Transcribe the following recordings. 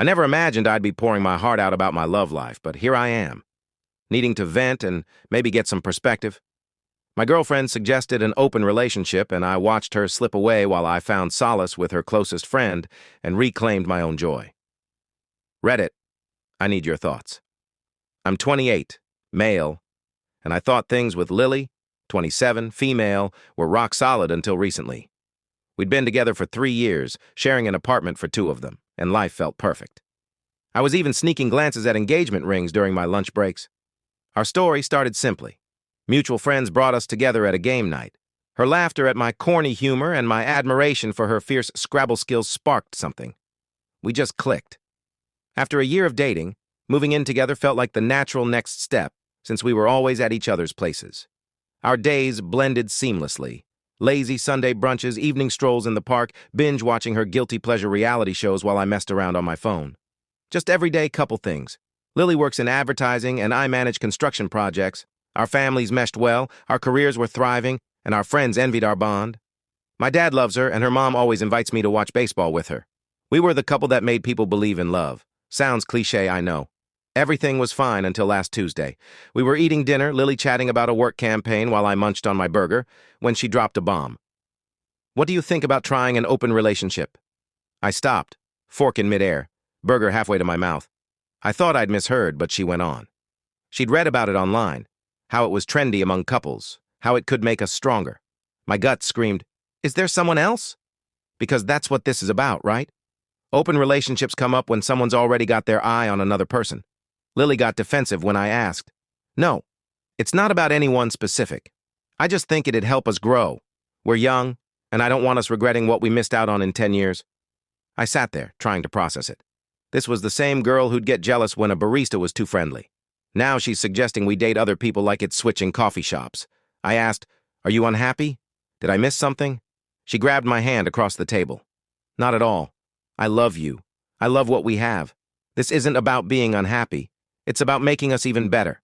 I never imagined I'd be pouring my heart out about my love life, but here I am, needing to vent and maybe get some perspective. My girlfriend suggested an open relationship, and I watched her slip away while I found solace with her closest friend and reclaimed my own joy. Reddit, I need your thoughts. I'm 28, male, and I thought things with Lily, 27, female, were rock solid until recently. We'd been together for 3 years, sharing an apartment for 2 of them, and life felt perfect. I was even sneaking glances at engagement rings during my lunch breaks. Our story started simply. Mutual friends brought us together at a game night. Her laughter at my corny humor and my admiration for her fierce Scrabble skills sparked something. We just clicked. After a year of dating, moving in together felt like the natural next step, since we were always at each other's places. Our days blended seamlessly. Lazy Sunday brunches, evening strolls in the park, binge-watching her guilty pleasure reality shows while I messed around on my phone. Just everyday couple things. Lily works in advertising and I manage construction projects. Our families meshed well, our careers were thriving, and our friends envied our bond. My dad loves her, and her mom always invites me to watch baseball with her. We were the couple that made people believe in love. Sounds cliche, I know. Everything was fine until last Tuesday. We were eating dinner, Lily chatting about a work campaign while I munched on my burger, when she dropped a bomb. "What do you think about trying an open relationship?" I stopped, fork in midair, burger halfway to my mouth. I thought I'd misheard, but she went on. She'd read about it online, how it was trendy among couples, how it could make us stronger. My gut screamed, "Is there someone else?" Because that's what this is about, right? Open relationships come up when someone's already got their eye on another person. Lily got defensive when I asked. No, it's not about anyone specific. I just think it'd help us grow. We're young, and I don't want us regretting what we missed out on in 10 years. I sat there, trying to process it. This was the same girl who'd get jealous when a barista was too friendly. Now she's suggesting we date other people like it's switching coffee shops. I asked, "Are you unhappy? Did I miss something?" She grabbed my hand across the table. "Not at all. I love you. I love what we have. This isn't about being unhappy. It's about making us even better.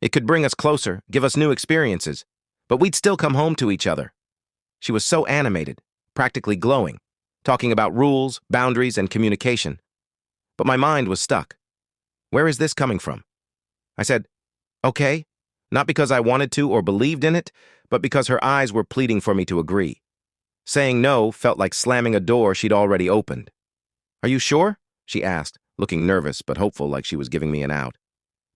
It could bring us closer, give us new experiences, but we'd still come home to each other." She was so animated, practically glowing, talking about rules, boundaries, and communication. But my mind was stuck. Where is this coming from? I said, "Okay," not because I wanted to or believed in it, but because her eyes were pleading for me to agree. Saying no felt like slamming a door she'd already opened. "Are you sure?" she asked, looking nervous but hopeful, like she was giving me an out.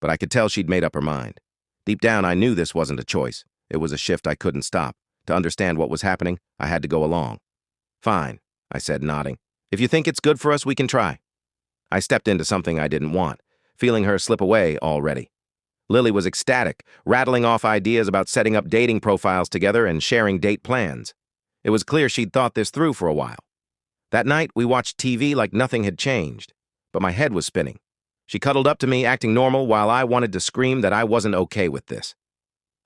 But I could tell she'd made up her mind. Deep down, I knew this wasn't a choice. It was a shift I couldn't stop. To understand what was happening, I had to go along. "Fine," I said, nodding. "If you think it's good for us, we can try." I stepped into something I didn't want, feeling her slip away already. Lily was ecstatic, rattling off ideas about setting up dating profiles together and sharing date plans. It was clear she'd thought this through for a while. That night, we watched TV like nothing had changed, but my head was spinning. She cuddled up to me, acting normal, while I wanted to scream that I wasn't okay with this.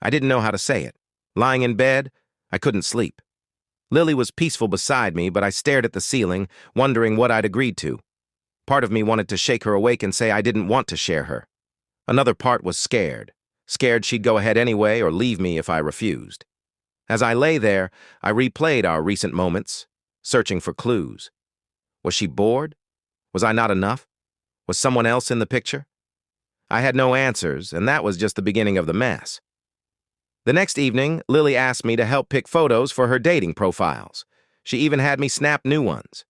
I didn't know how to say it. Lying in bed, I couldn't sleep. Lily was peaceful beside me, but I stared at the ceiling, wondering what I'd agreed to. Part of me wanted to shake her awake and say I didn't want to share her. Another part was scared she'd go ahead anyway or leave me if I refused. As I lay there, I replayed our recent moments, searching for clues. Was she bored? Was I not enough? Was someone else in the picture? I had no answers, and that was just the beginning of the mess. The next evening, Lily asked me to help pick photos for her dating profiles. She even had me snap new ones.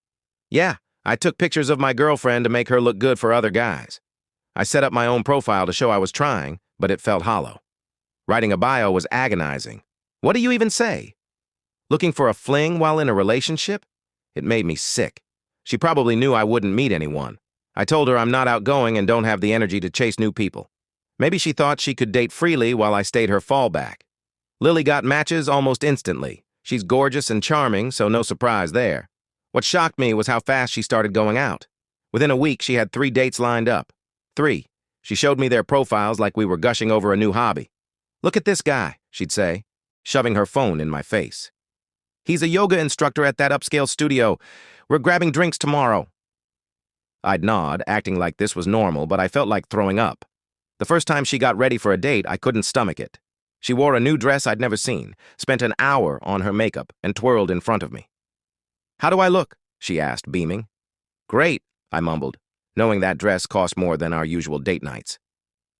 Yeah, I took pictures of my girlfriend to make her look good for other guys. I set up my own profile to show I was trying, but it felt hollow. Writing a bio was agonizing. What do you even say? Looking for a fling while in a relationship? It made me sick. She probably knew I wouldn't meet anyone. I told her I'm not outgoing and don't have the energy to chase new people. Maybe she thought she could date freely while I stayed her fallback. Lily got matches almost instantly. She's gorgeous and charming, so no surprise there. What shocked me was how fast she started going out. Within a week, she had 3 dates lined up. 3. She showed me their profiles like we were gushing over a new hobby. "Look at this guy," she'd say, shoving her phone in my face. "He's a yoga instructor at that upscale studio. We're grabbing drinks tomorrow." I'd nod, acting like this was normal, but I felt like throwing up. The first time she got ready for a date, I couldn't stomach it. She wore a new dress I'd never seen, spent an hour on her makeup, and twirled in front of me. "How do I look?" she asked, beaming. "Great," I mumbled. knowing that dress cost more than our usual date nights.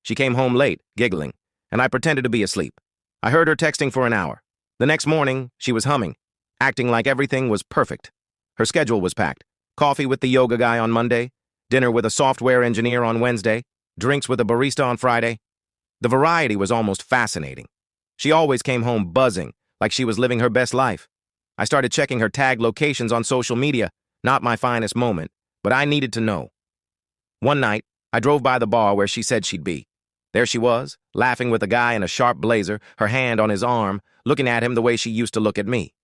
She came home late, giggling, and I pretended to be asleep. I heard her texting for an hour. The next morning, she was humming, acting like everything was perfect. Her schedule was packed. Coffee with the yoga guy on Monday, dinner with a software engineer on Wednesday, drinks with a barista on Friday. The variety was almost fascinating. She always came home buzzing, like she was living her best life. I started checking her tagged locations on social media, not my finest moment, but I needed to know. One night, I drove by the bar where she said she'd be. There she was, laughing with a guy in a sharp blazer, her hand on his arm, looking at him the way she used to look at me.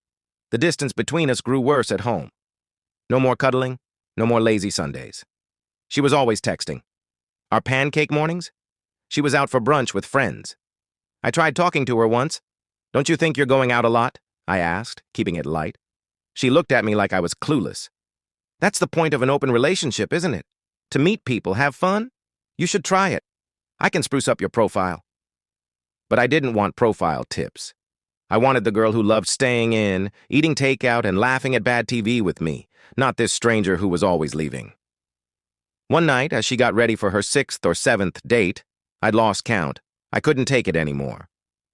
The distance between us grew worse at home. No more cuddling, no more lazy Sundays. She was always texting. Our pancake mornings? She was out for brunch with friends. I tried talking to her once. "Don't you think you're going out a lot?" I asked, keeping it light. She looked at me like I was clueless. "That's the point of an open relationship, isn't it? To meet people, have fun? You should try it. I can spruce up your profile." But I didn't want profile tips. I wanted the girl who loved staying in, eating takeout, and laughing at bad TV with me, not this stranger who was always leaving. One night, as she got ready for her 6th or 7th date, I'd lost count. I couldn't take it anymore.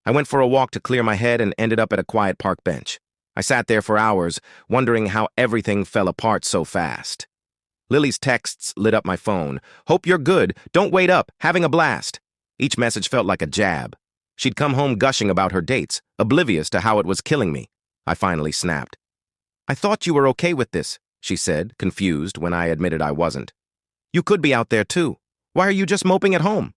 I went for a walk to clear my head and ended up at a quiet park bench. I sat there for hours, wondering how everything fell apart so fast. Lily's texts lit up my phone. "Hope you're good. Don't wait up. Having a blast." Each message felt like a jab. She'd come home gushing about her dates, oblivious to how it was killing me. I finally snapped. "I thought you were okay with this," she said, confused when I admitted I wasn't. "You could be out there too. Why are you just moping at home?"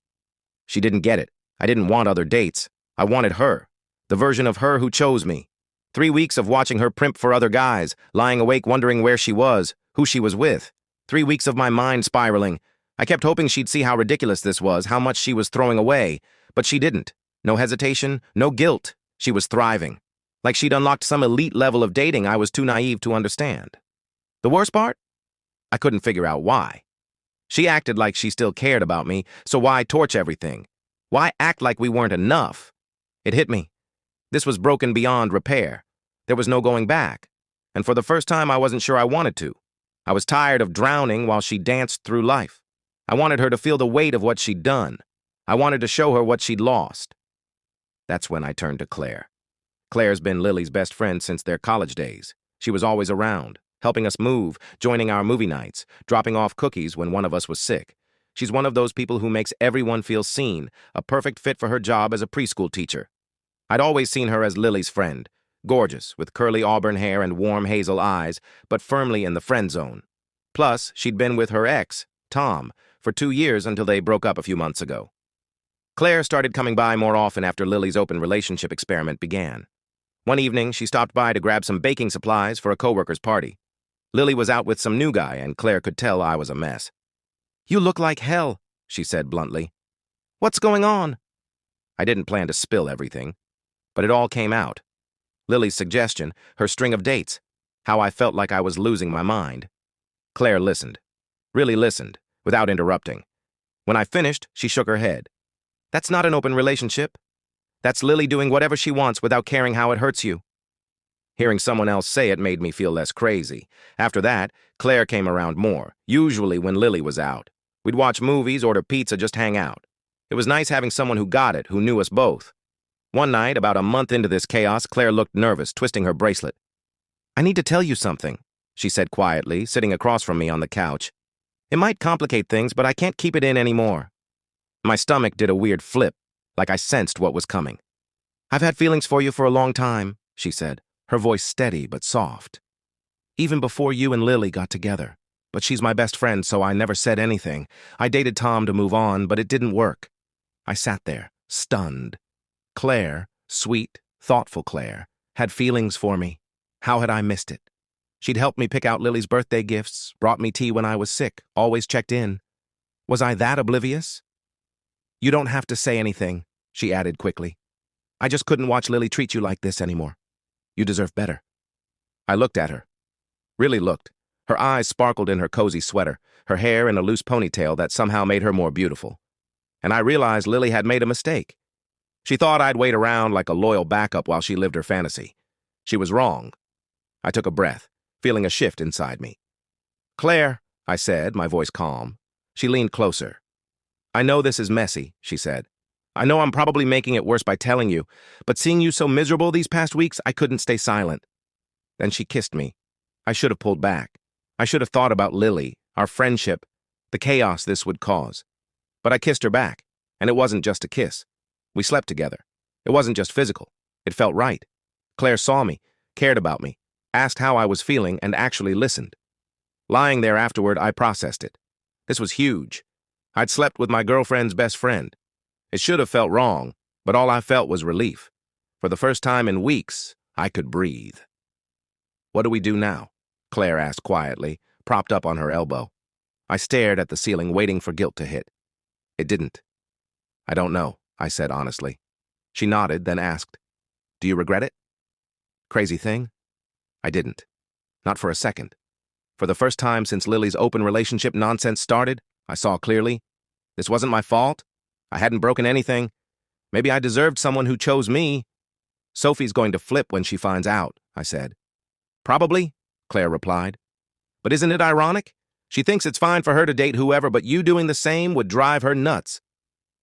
She didn't get it. I didn't want other dates. I wanted her, the version of her who chose me. 3 weeks of watching her primp for other guys, lying awake wondering where she was, who she was with. 3 weeks of my mind spiraling. I kept hoping she'd see how ridiculous this was, how much she was throwing away, but she didn't. No hesitation, no guilt. She was thriving. Like she'd unlocked some elite level of dating I was too naive to understand. The worst part? I couldn't figure out why. She acted like she still cared about me, so why torch everything? Why act like we weren't enough? It hit me. This was broken beyond repair. There was no going back. And for the first time, I wasn't sure I wanted to. I was tired of drowning while she danced through life. I wanted her to feel the weight of what she'd done. I wanted to show her what she'd lost. That's when I turned to Claire. Claire's been Lily's best friend since their college days. She was always around, helping us move, joining our movie nights, dropping off cookies when one of us was sick. She's one of those people who makes everyone feel seen, a perfect fit for her job as a preschool teacher. I'd always seen her as Lily's friend, gorgeous, with curly auburn hair and warm hazel eyes, but firmly in the friend zone. Plus, she'd been with her ex, Tom, for 2 years until they broke up a few months ago. Claire started coming by more often after Lily's open relationship experiment began. One evening, she stopped by to grab some baking supplies for a coworker's party. Lily was out with some new guy, and Claire could tell I was a mess. "You look like hell," she said bluntly. "What's going on?" I didn't plan to spill everything, but it all came out. Lily's suggestion, her string of dates, how I felt like I was losing my mind. Claire listened, really listened, without interrupting. When I finished, she shook her head. "That's not an open relationship. That's Lily doing whatever she wants without caring how it hurts you." Hearing someone else say it made me feel less crazy. After that, Claire came around more, usually when Lily was out. We'd watch movies, order pizza, just hang out. It was nice having someone who got it, who knew us both. One night, about a month into this chaos, Claire looked nervous, twisting her bracelet. "I need to tell you something," she said quietly, sitting across from me on the couch. "It might complicate things, but I can't keep it in anymore." My stomach did a weird flip, like I sensed what was coming. "I've had feelings for you for a long time," she said, her voice steady but soft. "Even before you and Lily got together. But she's my best friend, so I never said anything. I dated Tom to move on, but it didn't work." I sat there, stunned. Claire, sweet, thoughtful Claire, had feelings for me. How had I missed it? She'd helped me pick out Lily's birthday gifts, brought me tea when I was sick, always checked in. Was I that oblivious? "You don't have to say anything," she added quickly. "I just couldn't watch Lily treat you like this anymore. You deserve better." I looked at her. Really looked. Her eyes sparkled in her cozy sweater, her hair in a loose ponytail that somehow made her more beautiful. And I realized Lily had made a mistake. She thought I'd wait around like a loyal backup while she lived her fantasy. She was wrong. I took a breath, feeling a shift inside me. "Claire," I said, my voice calm, She leaned closer. I know this is messy, she said. I know I'm probably making it worse by telling you, but seeing you so miserable these past weeks, I couldn't stay silent. Then she kissed me. I should have pulled back. I should have thought about Lily, our friendship, the chaos this would cause. But I kissed her back, and it wasn't just a kiss. We slept together. It wasn't just physical. It felt right. Claire saw me, cared about me, asked how I was feeling, and actually listened. Lying there afterward, I processed it. This was huge. I'd slept with my girlfriend's best friend. It should have felt wrong, but all I felt was relief. For the first time in weeks, I could breathe. What do we do now? Claire asked quietly, propped up on her elbow. I stared at the ceiling, waiting for guilt to hit. It didn't. I don't know, I said honestly. She nodded, then asked, Do you regret it? Crazy thing? I didn't. Not for a second. For the first time since Lily's open relationship nonsense started, I saw clearly. This wasn't my fault. I hadn't broken anything. Maybe I deserved someone who chose me. Sophie's going to flip when she finds out, I said. Probably, Claire replied. But isn't it ironic? She thinks it's fine for her to date whoever, but you doing the same would drive her nuts.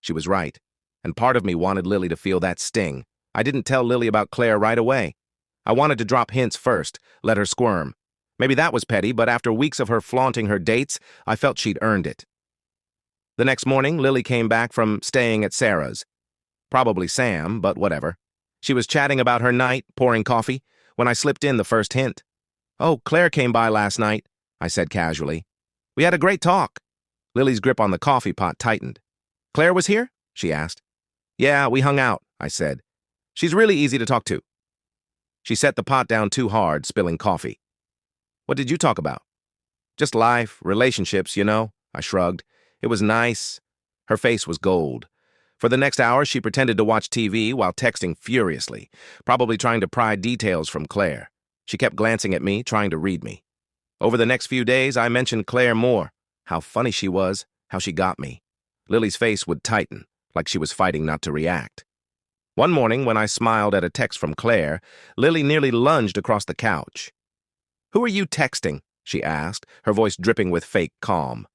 She was right, and part of me wanted Lily to feel that sting. I didn't tell Lily about Claire right away. I wanted to drop hints first, let her squirm. Maybe that was petty, but after weeks of her flaunting her dates, I felt she'd earned it. The next morning, Lily came back from staying at Sarah's. Probably Sam, but whatever. She was chatting about her night, pouring coffee, when I slipped in the first hint. Oh, Claire came by last night, I said casually. We had a great talk. Lily's grip on the coffee pot tightened. Claire was here? She asked. Yeah, we hung out, I said. She's really easy to talk to. She set the pot down too hard, spilling coffee. What did you talk about? Just life, relationships, you know, I shrugged. It was nice. Her face was gold. For the next hour, she pretended to watch TV while texting furiously, probably trying to pry details from Claire. She kept glancing at me, trying to read me. Over the next few days, I mentioned Claire more. How funny she was, how she got me. Lily's face would tighten, like she was fighting not to react. One morning, when I smiled at a text from Claire, Lily nearly lunged across the couch. Who are you texting? She asked, her voice dripping with fake calm.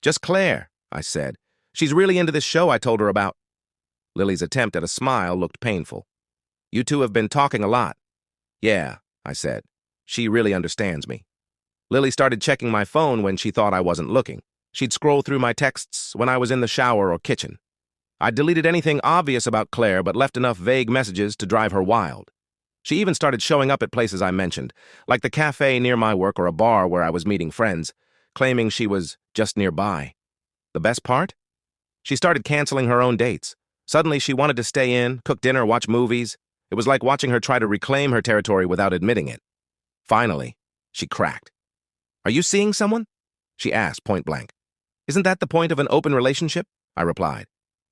Just Claire, I said. She's really into this show I told her about. Lily's attempt at a smile looked painful. You two have been talking a lot. Yeah, I said. She really understands me. Lily started checking my phone when she thought I wasn't looking. She'd scroll through my texts when I was in the shower or kitchen. I'd deleted anything obvious about Claire but left enough vague messages to drive her wild. She even started showing up at places I mentioned, like the cafe near my work or a bar where I was meeting friends, claiming she was just nearby. The best part? She started canceling her own dates. Suddenly she wanted to stay in, cook dinner, watch movies. It was like watching her try to reclaim her territory without admitting it. Finally, she cracked. Are you seeing someone? She asked point blank. Isn't that the point of an open relationship? I replied.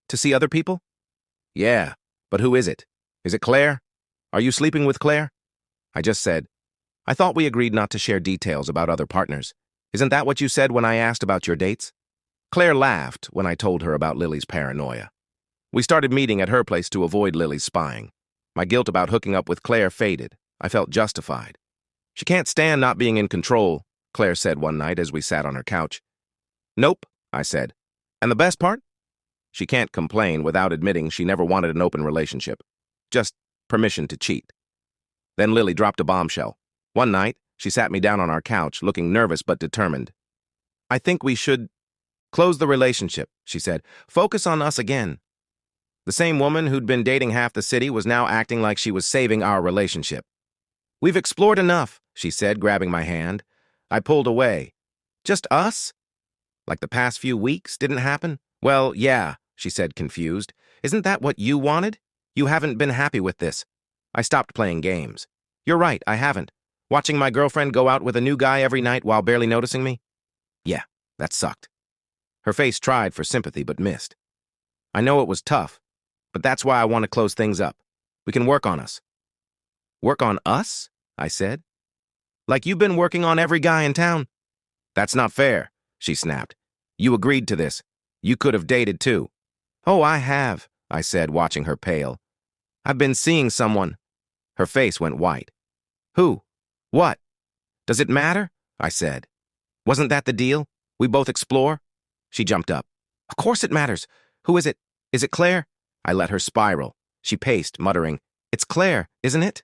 To see other people? Yeah, but who is it? Is it Claire? Are you sleeping with Claire? I just said, I thought we agreed not to share details about other partners. Isn't that what you said when I asked about your dates? Claire laughed when I told her about Lily's paranoia. We started meeting at her place to avoid Lily's spying. My guilt about hooking up with Claire faded. I felt justified. She can't stand not being in control, Claire said one night as we sat on her couch. Nope, I said. And the best part? She can't complain without admitting she never wanted an open relationship. Just permission to cheat. Then Lily dropped a bombshell. One night, she sat me down on our couch, looking nervous but determined. I think we should close the relationship, she said. Focus on us again. The same woman who'd been dating half the city was now acting like she was saving our relationship. We've explored enough, she said, grabbing my hand. I pulled away. Just us? Like the past few weeks didn't happen? Well, yeah, she said, confused. Isn't that what you wanted? You haven't been happy with this. I stopped playing games. You're right, I haven't. Watching my girlfriend go out with a new guy every night while barely noticing me? Yeah, that sucked. Her face tried for sympathy but missed. I know it was tough, but that's why I want to close things up. We can work on us. Work on us? I said. Like you've been working on every guy in town? That's not fair, she snapped. You agreed to this. You could have dated too. Oh, I have, I said, watching her pale. I've been seeing someone. Her face went white. Who? What? Does it matter? I said. Wasn't that the deal? We both explore? She jumped up. Of course it matters. Who is it? Is it Claire? I let her spiral. She paced, muttering, It's Claire, isn't it?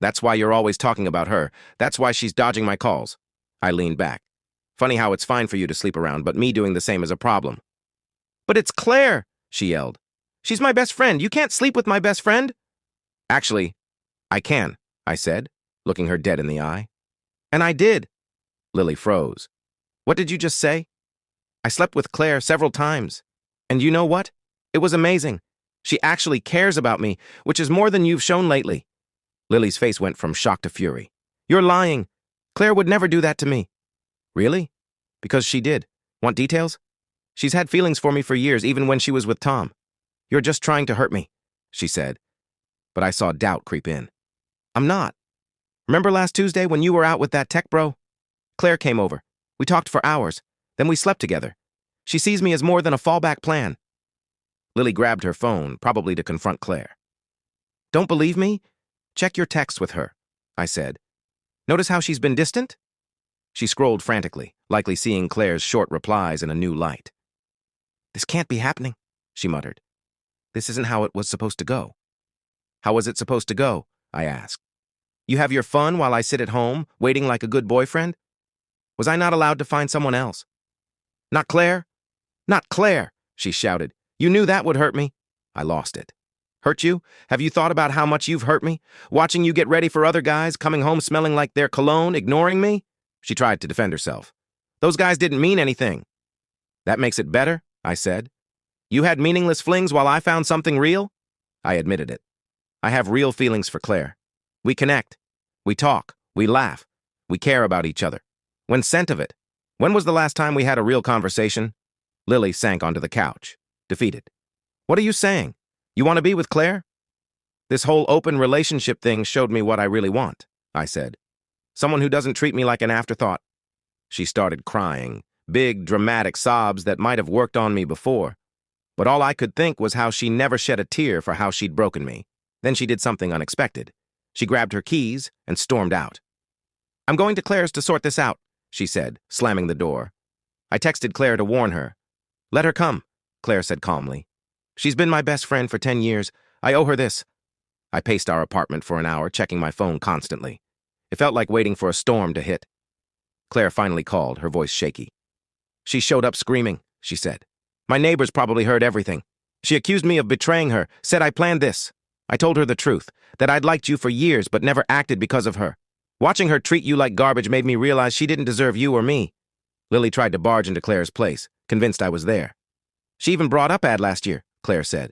That's why you're always talking about her. That's why she's dodging my calls. I leaned back. Funny how it's fine for you to sleep around, but me doing the same is a problem. But it's Claire, she yelled. She's my best friend. You can't sleep with my best friend. Actually, I can, I said, looking her dead in the eye. And I did. Lily froze. What did you just say? I slept with Claire several times. And you know what? It was amazing. She actually cares about me, which is more than you've shown lately. Lily's face went from shock to fury. You're lying. Claire would never do that to me. Really? Because she did. Want details? She's had feelings for me for years, even when she was with Tom. You're just trying to hurt me, she said. But I saw doubt creep in. I'm not. Remember last Tuesday when you were out with that tech bro? Claire came over. We talked for hours. Then we slept together. She sees me as more than a fallback plan. Lily grabbed her phone, probably to confront Claire. Don't believe me? Check your texts with her, I said. Notice how she's been distant? She scrolled frantically, likely seeing Claire's short replies in a new light. This can't be happening, she muttered. This isn't how it was supposed to go. How was it supposed to go? I asked. You have your fun while I sit at home, waiting like a good boyfriend? Was I not allowed to find someone else? Not Claire? Not Claire, she shouted. You knew that would hurt me. I lost it. Hurt you? Have you thought about how much you've hurt me? Watching you get ready for other guys, coming home smelling like their cologne, ignoring me? She tried to defend herself. Those guys didn't mean anything. That makes it better, I said. You had meaningless flings while I found something real? I admitted it. I have real feelings for Claire. We connect. We talk. We laugh. We care about each other. When scent of it. When was the last time we had a real conversation? Lily sank onto the couch, defeated. What are you saying? You want to be with Claire? This whole open relationship thing showed me what I really want, I said. Someone who doesn't treat me like an afterthought. She started crying, big, dramatic sobs that might have worked on me before. But all I could think was how she never shed a tear for how she'd broken me. Then she did something unexpected. She grabbed her keys and stormed out. I'm going to Claire's to sort this out, she said, slamming the door. I texted Claire to warn her. Let her come, Claire said calmly. She's been my best friend for 10 years. I owe her this. I paced our apartment for an hour, checking my phone constantly. It felt like waiting for a storm to hit. Claire finally called, her voice shaky. She showed up screaming, she said. My neighbors probably heard everything. She accused me of betraying her, said I planned this. I told her the truth, that I'd liked you for years but never acted because of her. Watching her treat you like garbage made me realize she didn't deserve you or me. Lily tried to barge into Claire's place, convinced I was there. She even brought up Ad last year, Claire said.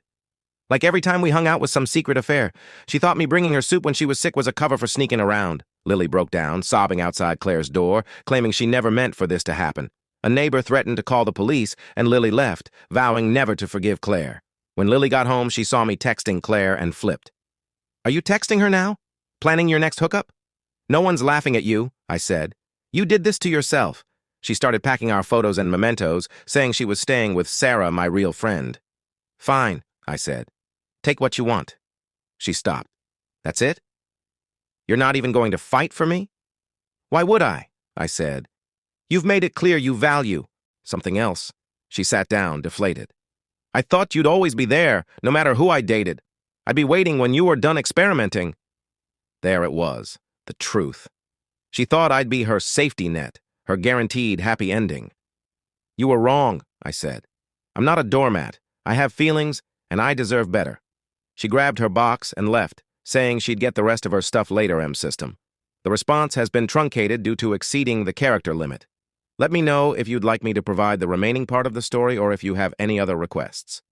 Like every time we hung out was some secret affair. She thought me bringing her soup when she was sick was a cover for sneaking around. Lily broke down, sobbing outside Claire's door, claiming she never meant for this to happen. A neighbor threatened to call the police, and Lily left, vowing never to forgive Claire. When Lily got home, she saw me texting Claire and flipped. Are you texting her now? Planning your next hookup? No one's laughing at you, I said. You did this to yourself. She started packing our photos and mementos, saying she was staying with Sarah, my real friend. Fine, I said. Take what you want. She stopped. That's it? You're not even going to fight for me? Why would I said. You've made it clear you value something else. She sat down, deflated. I thought you'd always be there, no matter who I dated. I'd be waiting when you were done experimenting. There it was, the truth. She thought I'd be her safety net, her guaranteed happy ending. You were wrong, I said. I'm not a doormat. I have feelings, and I deserve better. She grabbed her box and left, saying she'd get the rest of her stuff later, M-System. The response has been truncated due to exceeding the character limit. Let me know if you'd like me to provide the remaining part of the story or if you have any other requests.